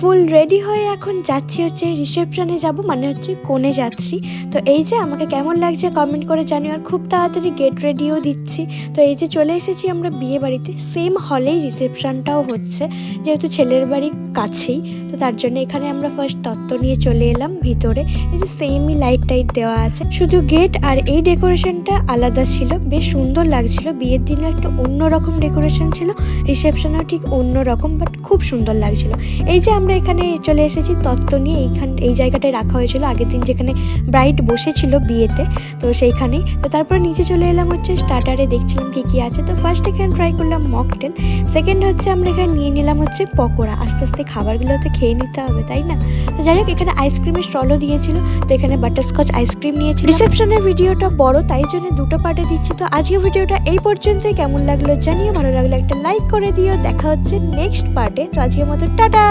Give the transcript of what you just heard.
Full ready হয়ে এখন যাচ্ছি হচ্ছে রিসেপশনে যাব, মানে হচ্ছে কনে যাত্রী। তো এই যে আমাকে কেমন লাগছে কমেন্ট করে জানিও। আর খুব তাড়াতাড়ি গেট রেডিও দিচ্ছি। তো এই যে চলে এসেছি আমরা বিয়ে বাড়িতে, সেম হলেই রিসেপশনটাও হচ্ছে, যেহেতু ছেলের বাড়ি কাছেই। তো তার জন্য এখানে আমরা ফার্স্ট তত্ত্ব নিয়ে চলে এলাম ভিতরে। এই যে সেমই লাইট টাইট দেওয়া আছে, শুধু গেট আর এই ডেকোরেশনটা আলাদা ছিল, বেশ সুন্দর লাগছিল। বিয়ের দিনে একটা অন্যরকম ডেকোরেশন ছিল, রিসেপশনেও ঠিক অন্যরকম, বাট খুব সুন্দর লাগছিল। এই যে আমরা এখানে চলে এসেছি তত্ত্ব নিয়ে, এই জায়গাটায় রাখা হয়েছিল আগের দিন যেখানে ব্রাইড বসেছিল বিয়েতে, তো সেইখানেই। তো তারপর নিচে চলে এলাম হচ্ছে স্টার্টারে, দেখছিলাম কি কি আছে। তো ফার্স্ট এখানে ট্রাই করলাম মকটেল, সেকেন্ড হচ্ছে আমরা এখানে নিয়ে নিলাম হচ্ছে পকোড়া। আস্তে আস্তে খাবারগুলো তো খেয়ে নিতে হবে, তাই না? তো যাই হোক, এখানে আইসক্রিমের স্টলও দিয়েছিল, তো এখানে বাটারস্কচ আইসক্রিম নিয়েছি। রিসেপশনের ভিডিওটা বড়, তাই জন্য দুটো পার্টে দিচ্ছি। তো আজকের ভিডিওটা এই পর্যন্তই, কেমন লাগলো জানিও, ভালো লাগলে একটা লাইক করে দিও। দেখা হচ্ছে নেক্সট পার্টে। তো আজকের মতো টাটা।